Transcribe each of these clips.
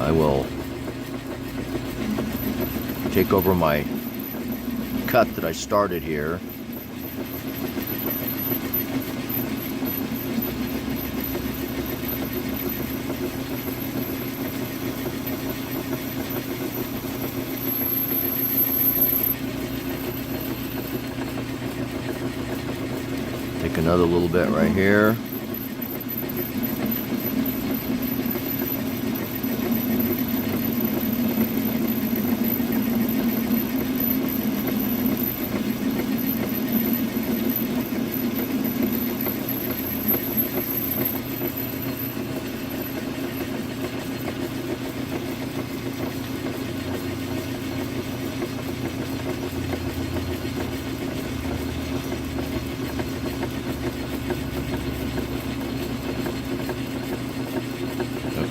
I will take over my cut that I started here. Take another little bit right here.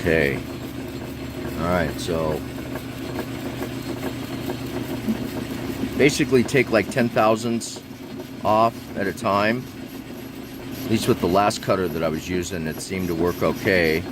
Okay. Alright, so basically take like 10,000ths off at a time. At least with the last cutter that I was using, it seemed to work okay.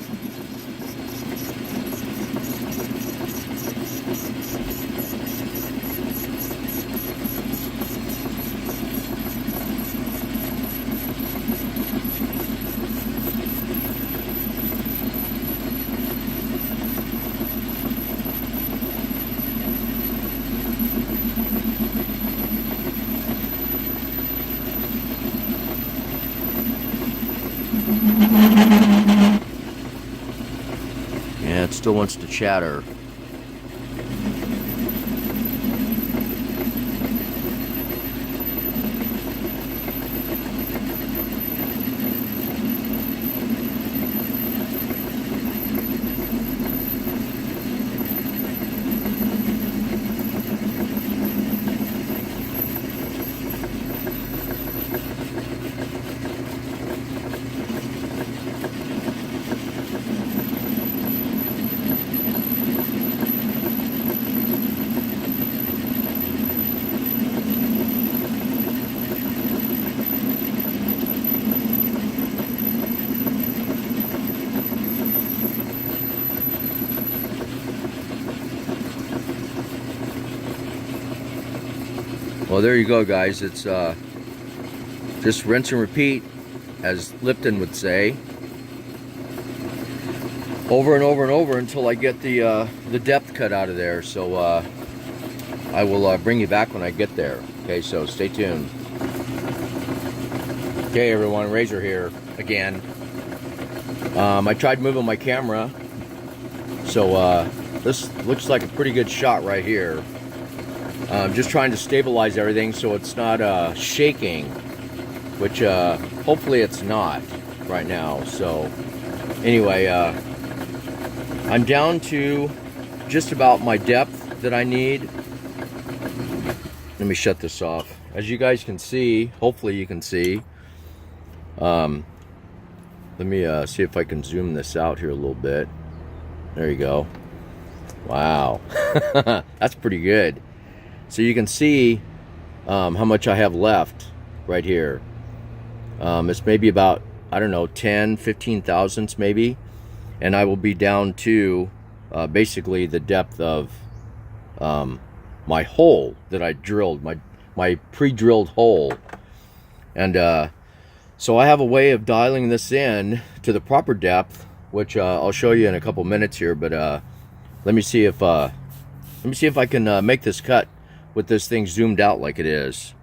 Yeah, it still wants to chatter. Well, there you go, guys. It's just rinse and repeat, as Lipton would say, over and over and over until I get the depth cut out of there. So I will bring you back when I get there. Okay, so stay tuned. Okay, everyone, Razor here again. I tried moving my camera, so this looks like a pretty good shot right here. I'm just trying to stabilize everything so it's not shaking, which hopefully it's not right now. So anyway, I'm down to just about my depth that I need. Let me shut this off. As you guys can see, hopefully you can see. Let me see if I can zoom this out here a little bit. There you go. Wow, that's pretty good. So you can see how much I have left right here. It's maybe about, I don't know, 10, 15 thousandths maybe. And I will be down to basically the depth of my hole that I drilled, my pre-drilled hole. And so I have a way of dialing this in to the proper depth, which I'll show you in a couple minutes here. But let me see if I can make this cut with this thing zoomed out like it is.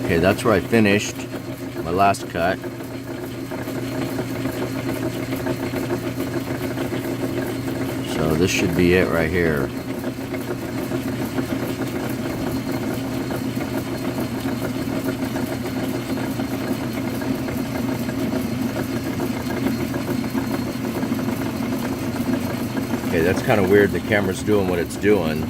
Okay, that's where I finished my last cut. So this should be it right here. Okay, that's kind of weird. The camera's doing what it's doing.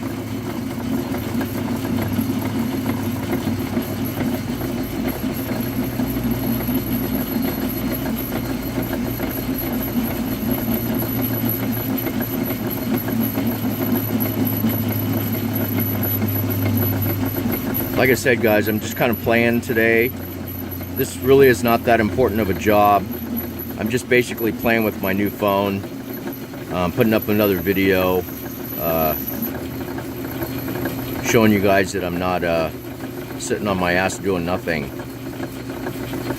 like I said, guys, I'm just kind of playing today. This really is not that important of a job. I'm just basically playing with my new phone, putting up another video, showing you guys that I'm not sitting on my ass doing nothing.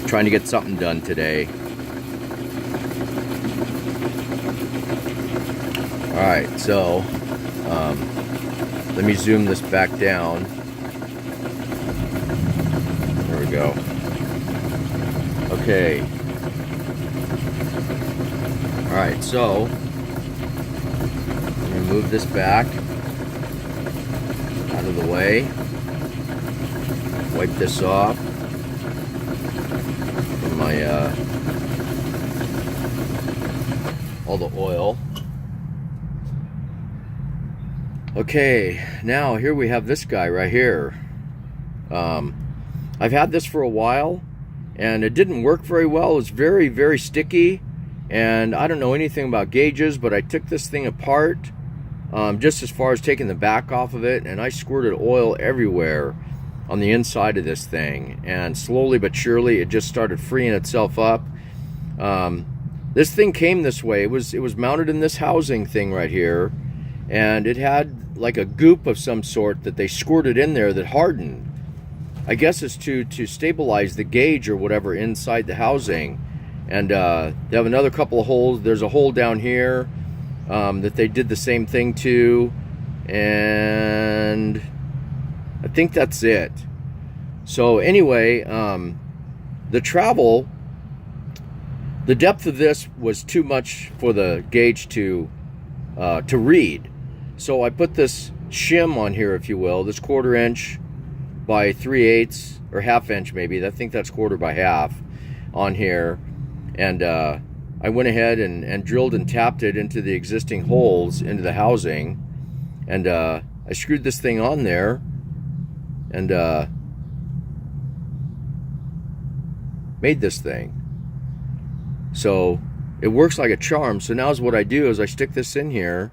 Trying to get something done today. Alright, so let me zoom this back down. There we go. Okay. Alright, so let me move this back out of the way. Wipe this off from my all the oil. Okay, now here we have this guy right here. I've had this for a while and it didn't work very well. It's very, very sticky, and I don't know anything about gauges, but I took this thing apart just as far as taking the back off of it, and I squirted oil everywhere on the inside of this thing, and slowly but surely it just started freeing itself up. This thing came this way. It was mounted in this housing thing right here, and it had like a goop of some sort that they squirted in there that hardened. I guess it's to stabilize the gauge or whatever inside the housing. And they have another couple of holes. There's a hole down here that they did the same thing to, and I think that's it. So anyway, the depth of this was too much for the gauge to read. So I put this shim on here, if you will, this 1/4 inch by 3/8 or 1/2 inch maybe. I think that's 1/4 by 1/2 on here. And I went ahead and drilled and tapped it into the existing holes into the housing. And I screwed this thing on there and made this thing. So it works like a charm. So now what I do is I stick this in here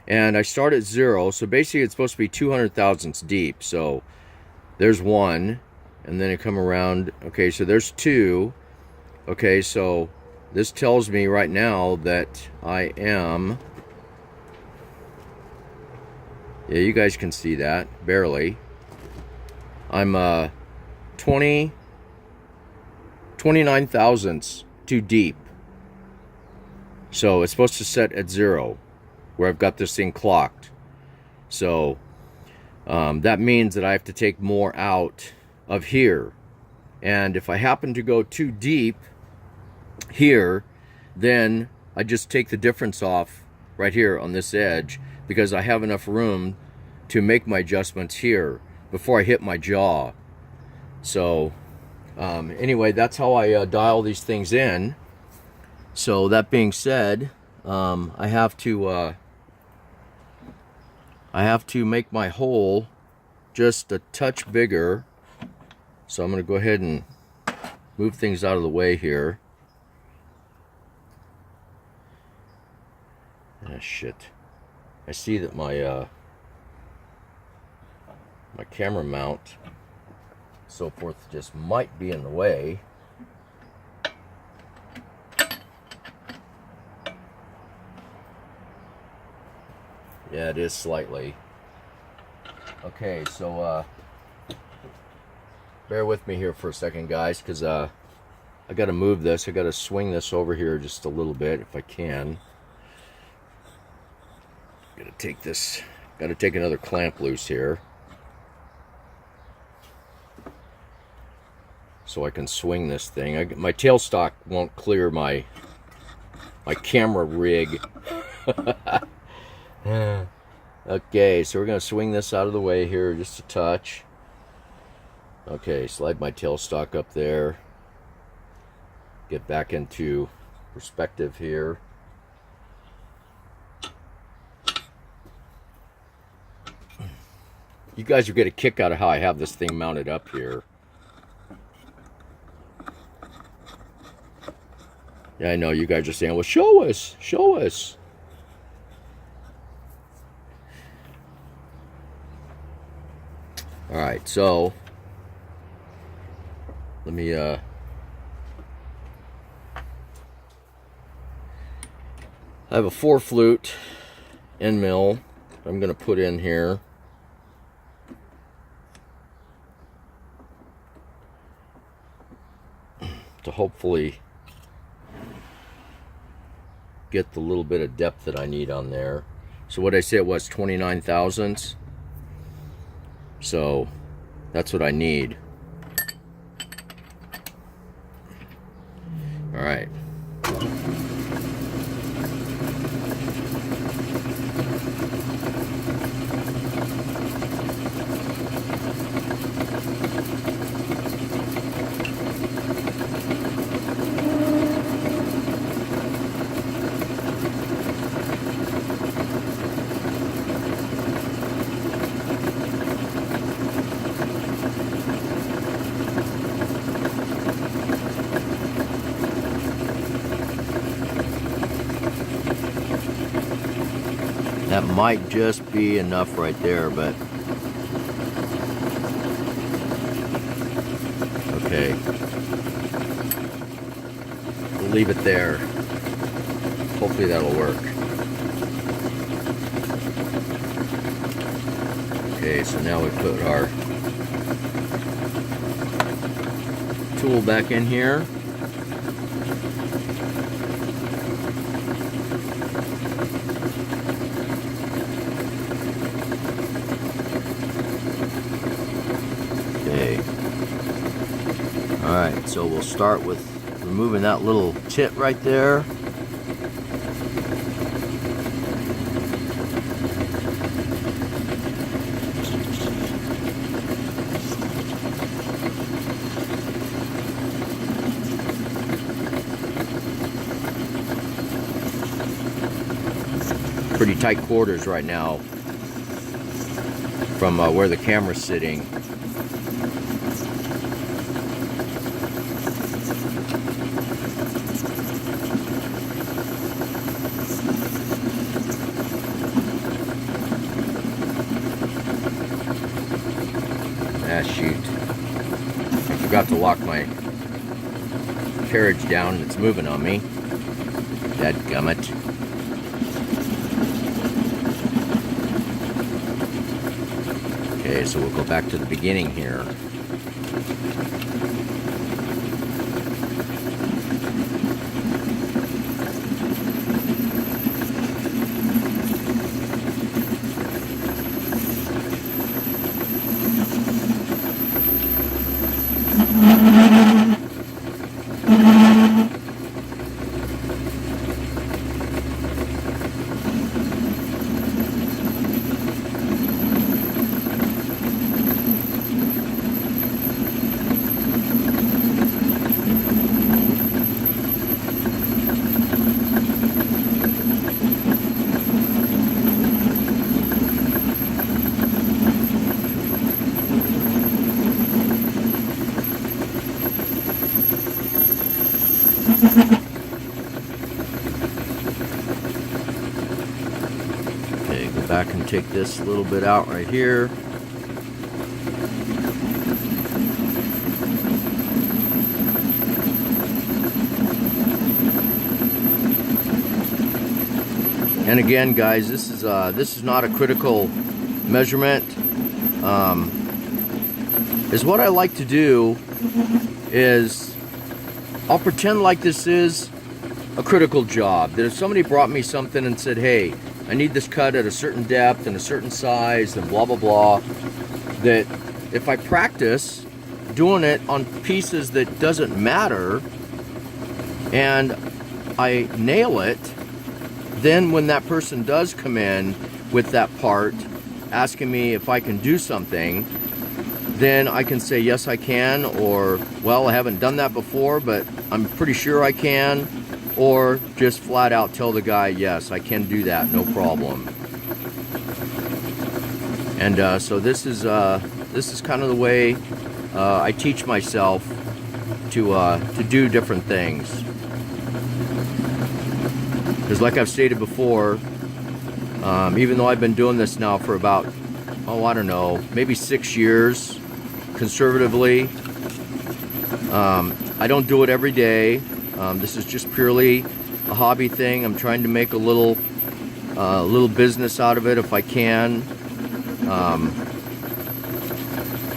and I start at 0. So basically it's supposed to be 200 thousandths deep. So there's 1, and then it come around. Okay, so there's 2. Okay, so this tells me right now that I am, yeah, you guys can see that, barely. I'm 29 thousandths too deep. So it's supposed to set at 0, where I've got this thing clocked. So that means that I have to take more out of here. And if I happen to go too deep here, then I just take the difference off right here on this edge, because I have enough room to make my adjustments here before I hit my jaw. So anyway, that's how I dial these things in. So that being said, I have to make my hole just a touch bigger. So I'm going to go ahead and move things out of the way here. Ah, shit. I see that my my camera mount, so forth, just might be in the way. Yeah, it is slightly. Okay, so bear with me here for a second, guys, because I got to move this. I got to swing this over here just a little bit if I can. Got to take another clamp loose here, so I can swing this thing. My tailstock won't clear my camera rig. Okay, so we're going to swing this out of the way here just a touch. Okay, slide my tailstock up there. Get back into perspective here. You guys will get a kick out of how I have this thing mounted up here. Yeah, I know you guys are saying, well, show us, show us. All right, so let me I have a 4-flute end mill I'm going to put in here. To hopefully get the little bit of depth that I need on there. So what I say it was 29 thousandths. So that's what I need. All right. That might just be enough right there, but okay. We'll leave it there. Hopefully that'll work. Okay, so now we put our tool back in here. Alright, so we'll start with removing that little tit right there. Pretty tight quarters right now from where the camera's sitting. Ah, shoot. I forgot to lock my carriage down. It's moving on me. Dadgummit. Okay, so we'll go back to the beginning here. Okay, go back and take this little bit out right here. And again, guys, this is not a critical measurement. Is what I like to do is I'll pretend like this is a critical job. That if somebody brought me something and said, hey, I need this cut at a certain depth and a certain size and blah, blah, blah, that if I practice doing it on pieces that doesn't matter and I nail it, then when that person does come in with that part asking me if I can do something, then I can say yes I can, or well, I haven't done that before but I'm pretty sure I can, or just flat out tell the guy yes, I can do that, no problem. And so this is kind of the way I teach myself to do different things. Because like I've stated before, even though I've been doing this now for about oh, I don't know, maybe 6 years, conservatively. I don't do it every day. This is just purely a hobby thing. I'm trying to make a little business out of it if I can.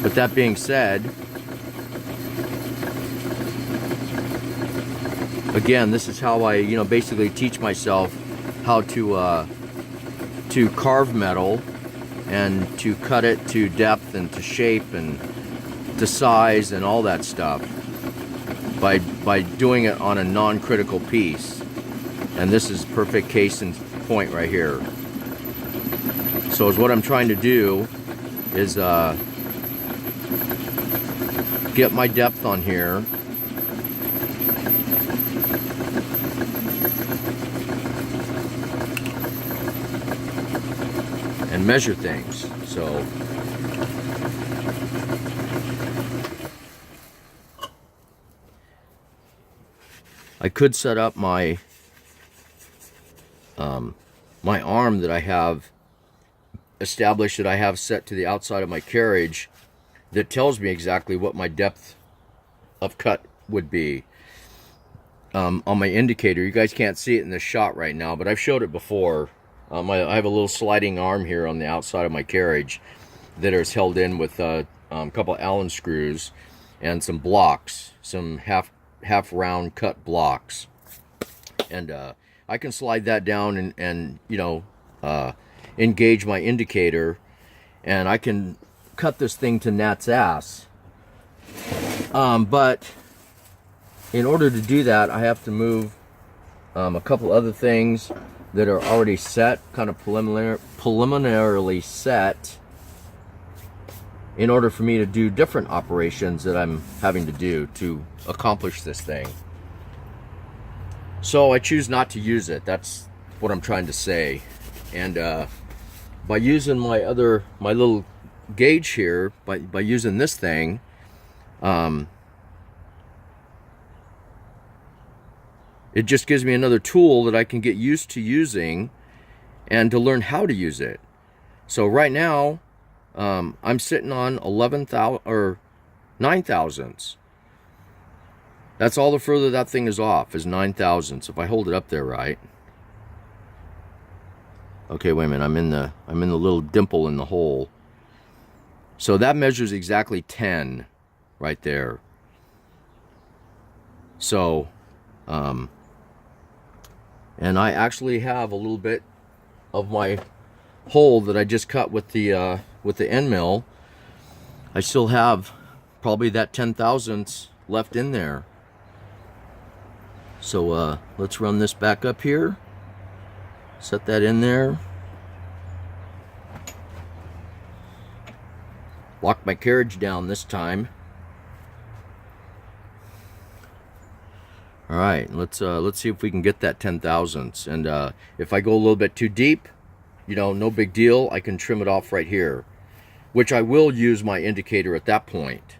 But that being said, again, this is how I, basically teach myself how to carve metal and to cut it to depth and to shape and to size and all that stuff by doing it on a non-critical piece. And this is perfect case in point right here. So what I'm trying to do is get my depth on here, and measure things. So I could set up my my arm that I have established, that I have set to the outside of my carriage, that tells me exactly what my depth of cut would be on my indicator. You guys can't see it in this shot right now, but I've showed it before. I have a little sliding arm here on the outside of my carriage that is held in with a couple Allen screws and some blocks, some half round cut blocks, and I can slide that down and engage my indicator, and I can cut this thing to gnat's ass. But in order to do that, I have to move a couple other things that are already set, kind of preliminarily set, in order for me to do different operations that I'm having to do to accomplish this thing. So I choose not to use it. That's what I'm trying to say. And by using my little gauge here, by using this thing, it just gives me another tool that I can get used to using and to learn how to use it. So right now, I'm sitting on 11,000 or 9 thousandths. That's all the further that thing is off, is 9 thousandths. If I hold it up there right. Okay, wait a minute. I'm in the little dimple in the hole. So that measures exactly 10 right there. So, and I actually have a little bit of my hole that I just cut with the end mill. I still have probably that 10 thousandths left in there. So let's run this back up here. Set that in there. Lock my carriage down this time. All right, let's see if we can get that 10 thousandths. And if I go a little bit too deep, no big deal. I can trim it off right here, which I will use my indicator at that point.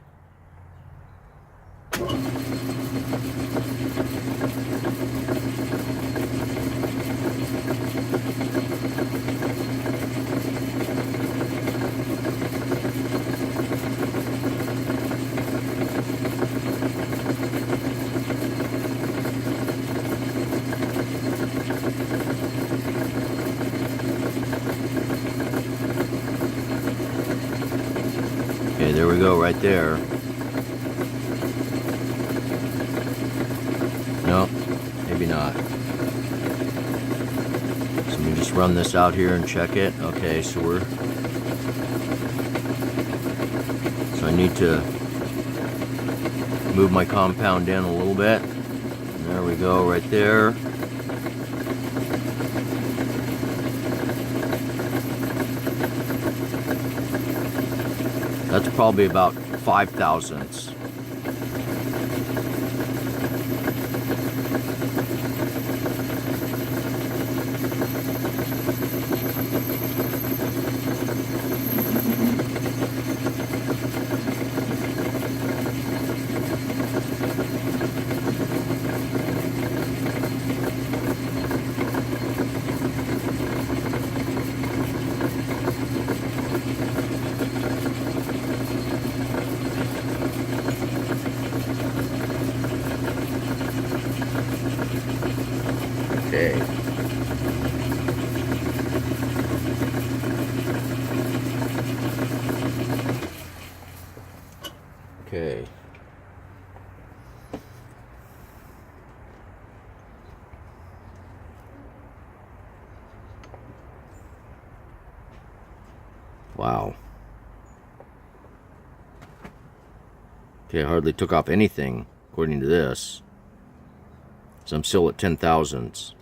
Okay, there we go, right there. No, maybe not. So let me just run this out here and check it. Okay, so I need to move my compound in a little bit. And there we go, right there. That's probably about 5 thousandths. Okay. Okay. Wow. Okay, I hardly took off anything, according to this. So I'm still at 10 thousandths.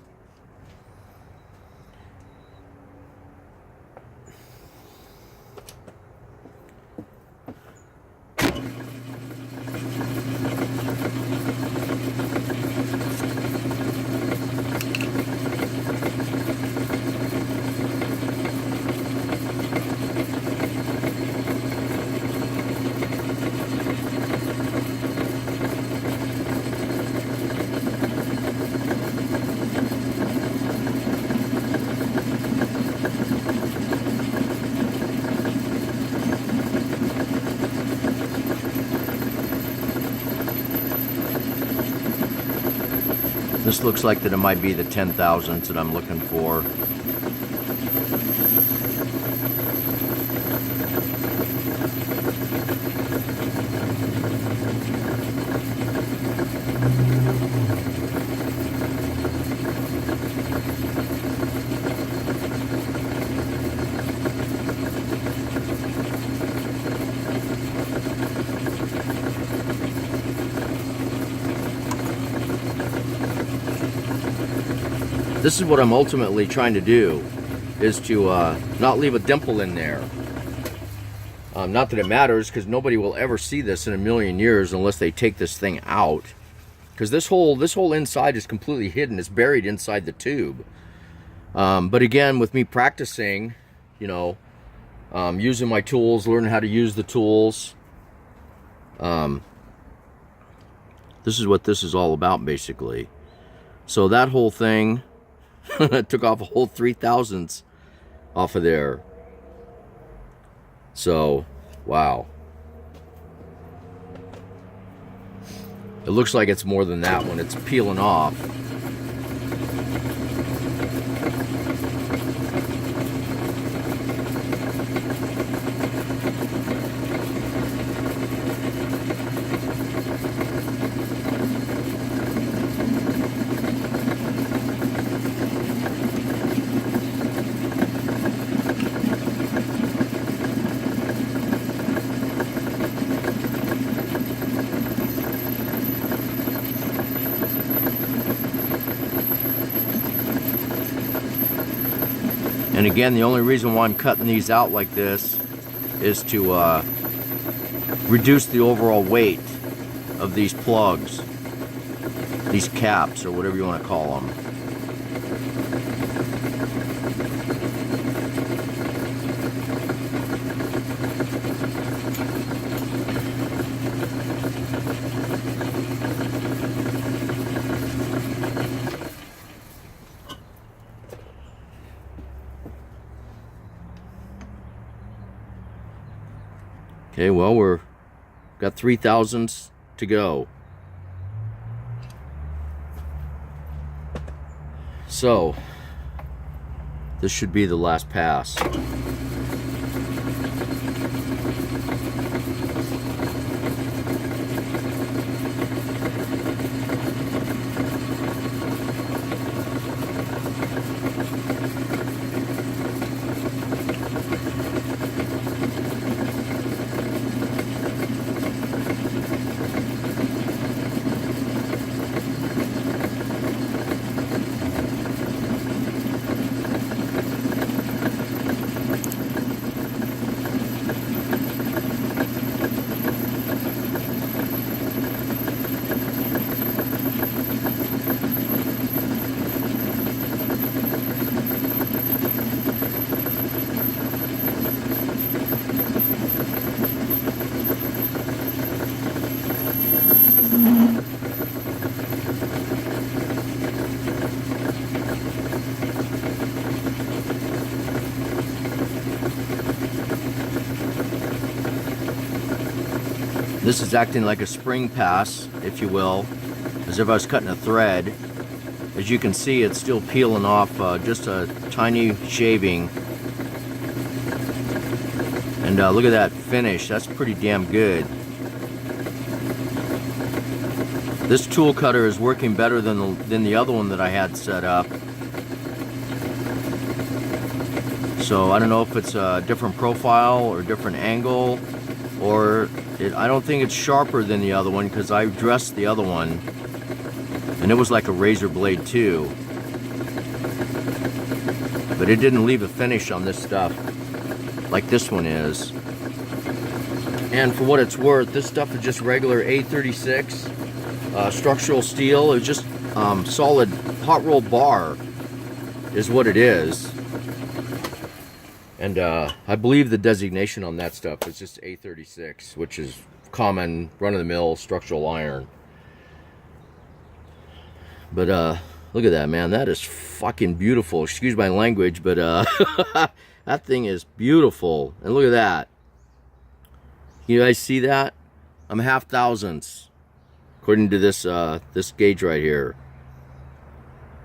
This looks like that it might be the 10 thousandths that I'm looking for. This is what I'm ultimately trying to do, is to not leave a dimple in there. Not that it matters, because nobody will ever see this in a million years unless they take this thing out. Because this whole inside is completely hidden. It's buried inside the tube. But again, with me practicing, you know, using my tools, learning how to use the tools, this is what this is all about, basically. So that whole thing took off a whole 3 thousandths off of there. So, wow. It looks like it's more than that when it's peeling off. And again, the only reason why I'm cutting these out like this is to reduce the overall weight of these plugs, these caps, or whatever you want to call them. Okay, well, we're got 3 thousandths to go. So, this should be the last pass. This is acting like a spring pass, if you will, as if I was cutting a thread. As you can see, it's still peeling off just a tiny shaving. And look at that finish. That's pretty damn good. This tool cutter is working better than the other one that I had set up. So I don't know if it's a different profile or different angle, or I don't think it's sharper than the other one, because I dressed the other one and it was like a razor blade too. But it didn't leave a finish on this stuff like this one is. And for what it's worth, this stuff is just regular A36 structural steel. It's just solid hot roll bar is what it is. And I believe the designation on that stuff is just A36, which is common run-of-the-mill structural iron. But look at that, man. That is fucking beautiful. Excuse my language, but that thing is beautiful. And look at that. You guys see that? I'm half thousandths, according to this this gauge right here.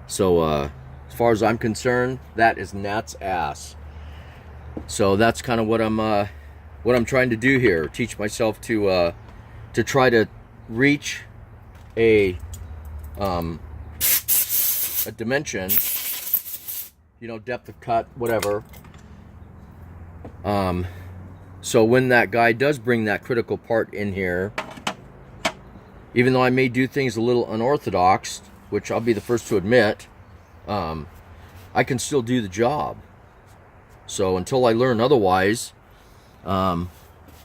So as far as I'm concerned, that is Nat's ass. So that's kind of what I'm trying to do here. Teach myself to try to reach a dimension, you know, depth of cut, whatever. So when that guy does bring that critical part in here, even though I may do things a little unorthodox, which I'll be the first to admit, I can still do the job. So until I learn otherwise,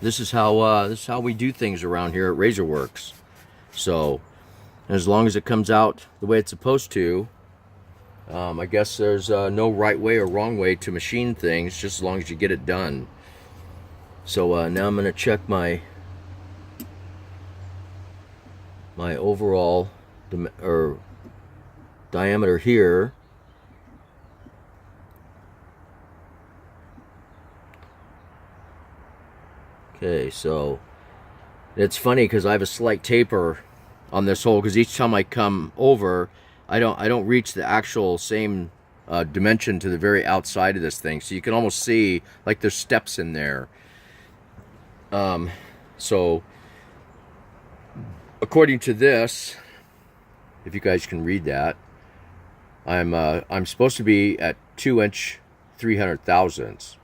this is how we do things around here at Razorworks. So as long as it comes out the way it's supposed to, I guess there's no right way or wrong way to machine things, just as long as you get it done. So now I'm going to check my overall diameter here. Okay, so it's funny because I have a slight taper on this hole, because each time I come over, I don't reach the actual same dimension to the very outside of this thing. So you can almost see like there's steps in there. So according to this, if you guys can read that, I'm supposed to be at 2" 300 thousandths.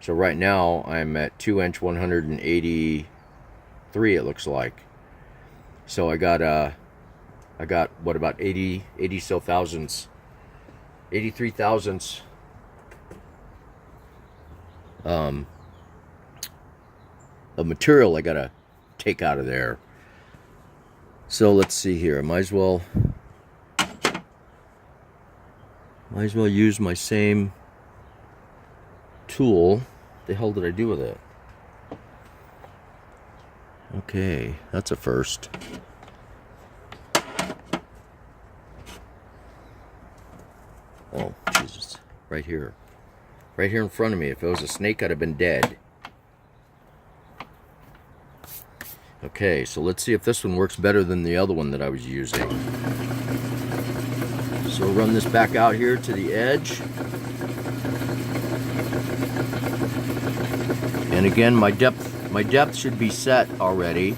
So right now I'm at 2" 183, it looks like. So I got what, about 80 so thousandths, 83 thousandths of material I gotta take out of there. So let's see here. I might as well use my same tool. What the hell did I do with it? Okay, that's a first. Oh, Jesus. Right here. Right here in front of me. If it was a snake, I'd have been dead. Okay, so let's see if this one works better than the other one that I was using. So run this back out here to the edge. And again, my depth should be set already.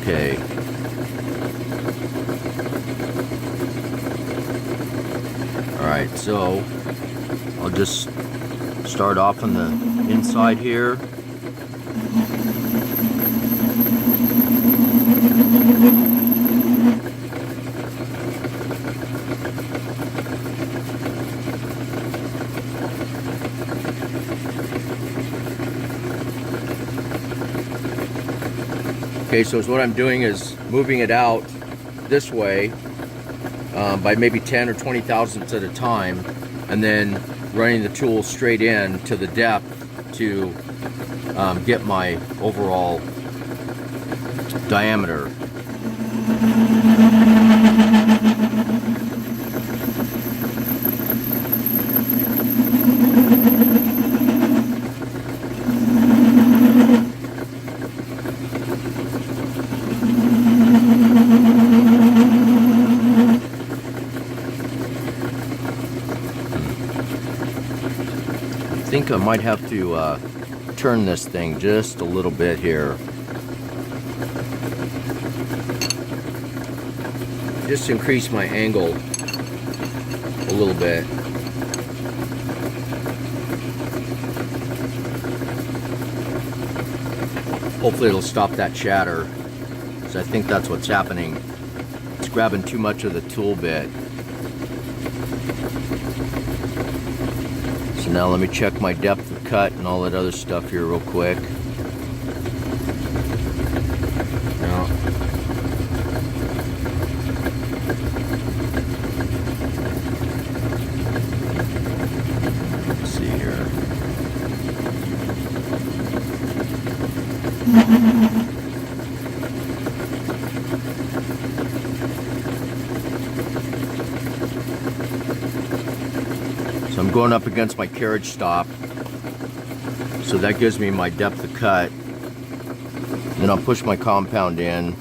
Okay. Alright, so I'll just start off on the inside here. Okay, so what I'm doing is moving it out this way by maybe 10 or 20 thousandths at a time, and then running the tool straight in to the depth to get my overall diameter. think I might have to turn this thing just a little bit here. Just increase my angle a little bit. Hopefully it'll stop that chatter, because I think that's what's happening. It's grabbing too much of the tool bit. So now let me check my depth of cut and all that other stuff here real quick. Now, let's see here. So I'm going up against my carriage stop, so that gives me my depth of cut. Then I'll push my compound in.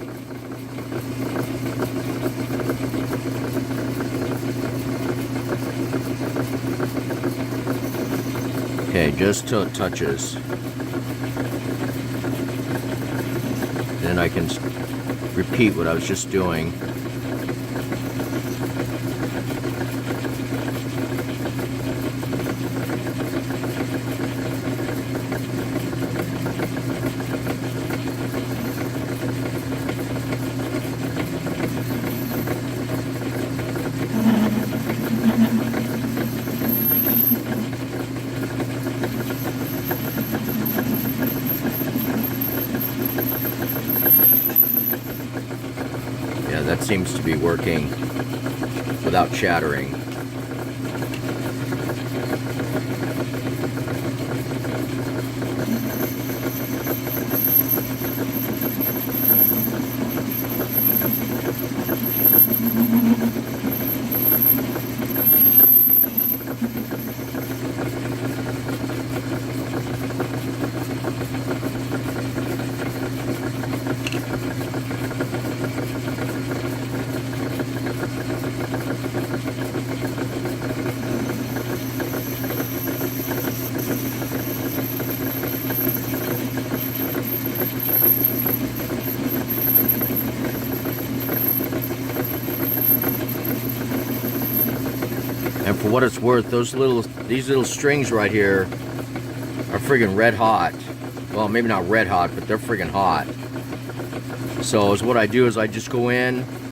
Okay, just till it touches. Then I can repeat what I was just doing. Yeah, that seems to be working without chattering. And for what it's worth, these little strings right here are friggin' red hot. Well, maybe not red hot, but they're friggin' hot. So what I do is I just go in,